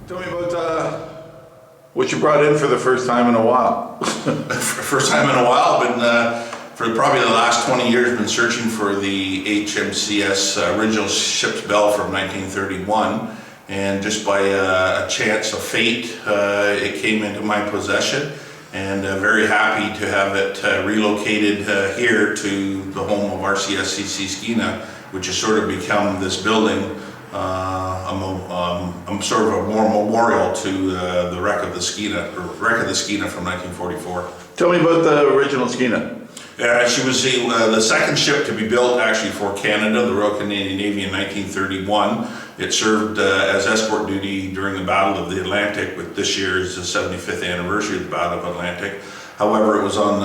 Tell me about what you brought in for the first time in a while. First time in a while, for probably the last 20 years, been searching for the HMCS original ship's bell from 1931, and just by a chance of fate, it came into my possession, and very happy to have it relocated here to the home of RCSCC Skeena, which has sort of become this building. I'm sort of a more memorial to the wreck of the Skeena from 1944. Tell me about the original Skeena. She was the second ship to be built actually for Canada, the Royal Canadian Navy, in 1931. It served as escort duty during the Battle of the Atlantic, with this year is the 75th anniversary of the Battle of Atlantic. However, it was on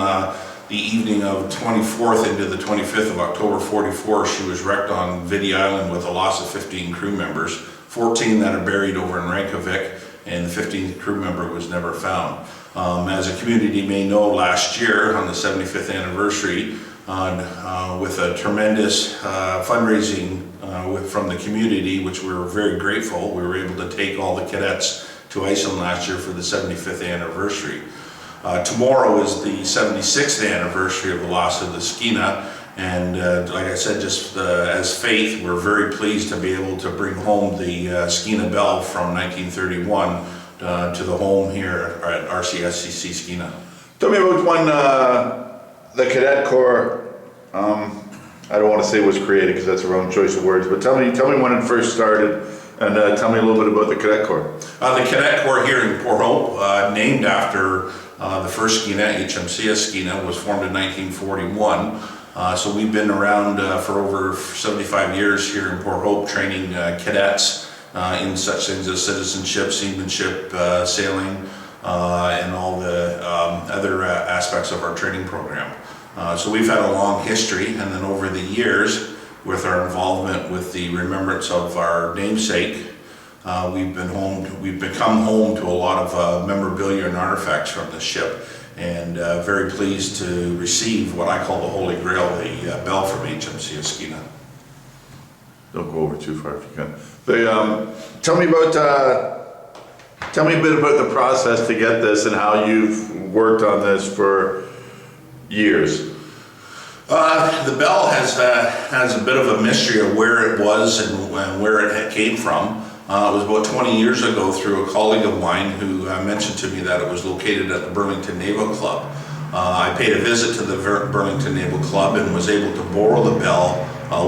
the evening of 24th into the 25th of October 44, she was wrecked on Viti Island with a loss of 15 crew members, 14 that are buried over in Reykjavik, and the 15th crew member was never found. As a community may know, last year on the 75th anniversary, with a tremendous fundraising from the community, which we were very grateful, we were able to take all the cadets to Iceland last year for the 75th anniversary. Tomorrow is the 76th anniversary of the loss of the Skeena, and like I said, just as faith, we're very pleased to be able to bring home the Skeena bell from 1931 to the home here at RCSCC Skeena. Tell me about when the Cadet Corps, I don't want to say was created because that's the wrong choice of words, but tell me when it first started, and tell me a little bit about the Cadet Corps. The Cadet Corps here in Port Hope, named after the first Skeena, HMCS Skeena, was formed in 1941. So we've been around for over 75 years here in Port Hope, training cadets in such things as citizenship, seamanship, sailing, and all the other aspects of our training program. So we've had a long history, and then over the years, with our involvement with the remembrance of our namesake, we've become home to a lot of memorabilia and artifacts from the ship, and very pleased to receive what I call the Holy Grail, the bell from HMCS Skeena. Don't go over too far if you can. Tell me a bit about the process to get this and how you've worked on this for years. The bell has a bit of a mystery of where it was and where it came from. It was about 20 years ago through a colleague of mine who mentioned to me that it was located at the Burlington Naval Club. I paid a visit to the Burlington Naval Club and was able to borrow the bell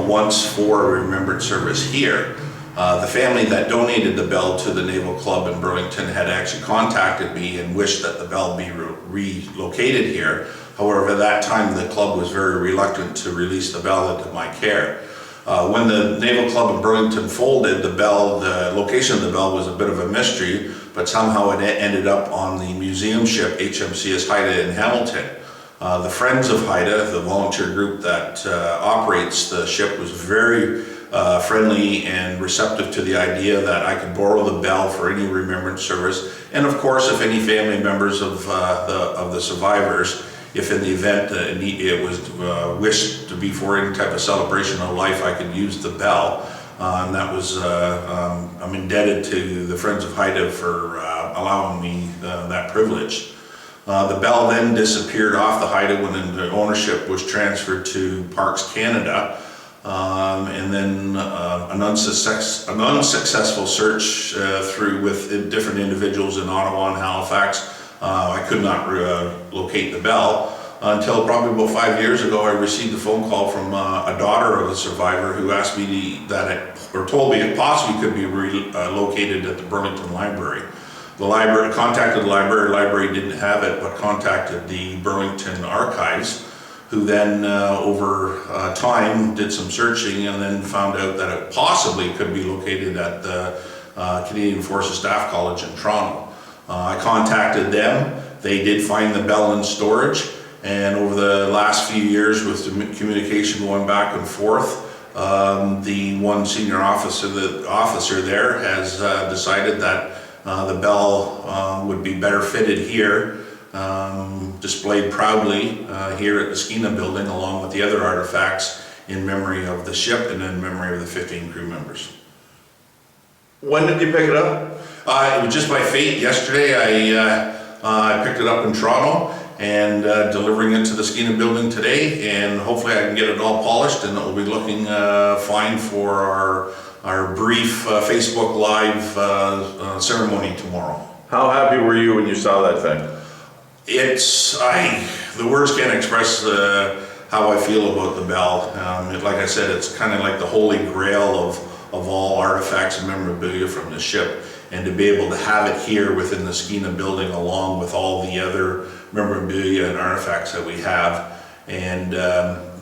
once for a remembrance service here. The family that donated the bell to the Naval Club in Burlington had actually contacted me and wished that the bell be relocated here. However, at that time the club was very reluctant to release the bell into my care. When the Naval Club in Burlington folded, the location of the bell was a bit of a mystery, but somehow it ended up on the museum ship HMCS Haida in Hamilton. The Friends of Haida, the volunteer group that operates the ship, was very friendly and receptive to the idea that I could borrow the bell for any remembrance service, and of course if any family members of the survivors, if in the event it was wished to be for any type of celebration of life, I could use the bell. And that was, I'm indebted to the Friends of Haida for allowing me that privilege. The bell then disappeared off the Haida when the ownership was transferred to Parks Canada. And then an unsuccessful search with different individuals in Ottawa and Halifax. I could not locate the bell until probably about 5 years ago. I received a phone call from a daughter of a survivor who asked me told me it possibly could be located at the Burlington Library. The library contacted the library didn't have it, but contacted the Burlington Archives, who then over time did some searching and then found out that it possibly could be located at the Canadian Forces Staff College in Toronto. I contacted them. They did find the bell in storage, and over the last few years, with the communication going back and forth, the one senior officer there has decided that the bell would be better fitted here, displayed proudly here at the Skeena building, along with the other artifacts in memory of the ship and in memory of the 15 crew members. When did you pick it up? It was just by fate. Yesterday, I picked it up in Toronto and delivering it to the Skeena building today, and hopefully I can get it all polished and it will be looking fine for our brief Facebook Live ceremony tomorrow. How happy were you when you saw that thing? The words can't express how I feel about the bell. Like I said, it's kind of like the holy grail of all artifacts and memorabilia from the ship. And to be able to have it here within the Skeena building along with all the other memorabilia and artifacts that we have. And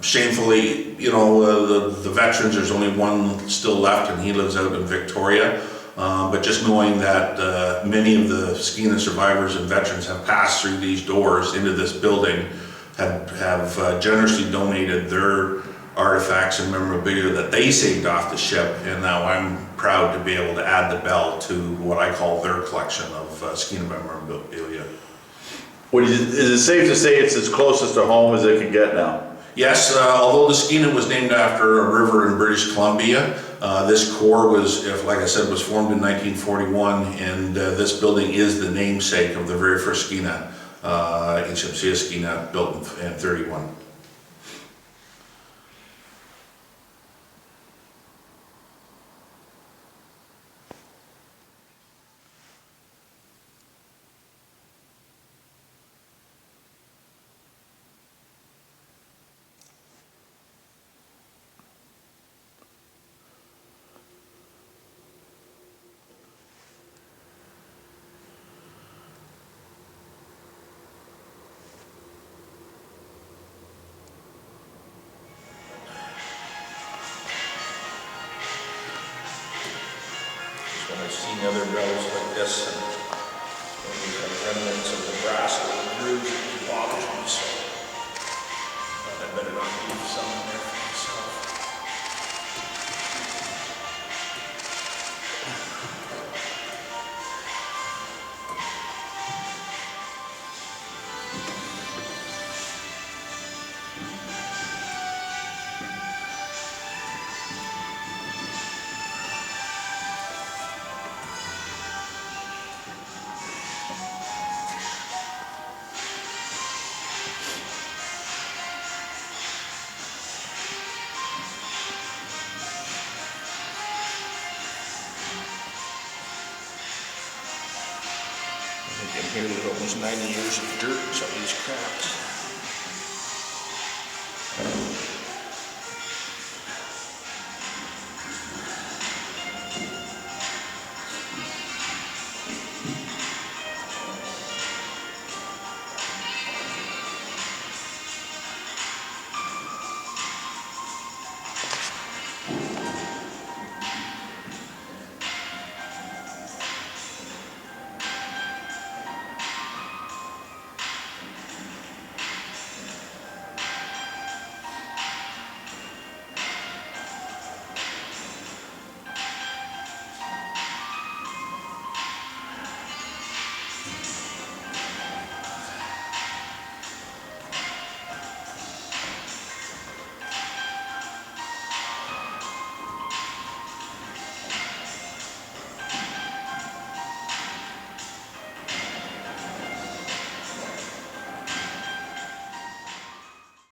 shamefully, you know, the veterans, there's only one still left and he lives out in Victoria. But just knowing that many of the Skeena survivors and veterans have passed through these doors into this building, have generously donated their artifacts and memorabilia that they saved off the ship, and now I'm proud to be able to add the bell to what I call their collection of Skeena memorabilia. Is it safe to say it's as closest to home as it can get now? Yes, although the Skeena was named after a river in British Columbia, this core was, like I said, was formed in 1941, and this building is the namesake of the very first Skeena, HMCS Skeena, built in 31. When I've seen other bells like this, and when we have remnants of the brass or the grooves, it bothers me, so I better not leave some in there for myself. I think in here there's almost 90 years of dirt, some of these cracks.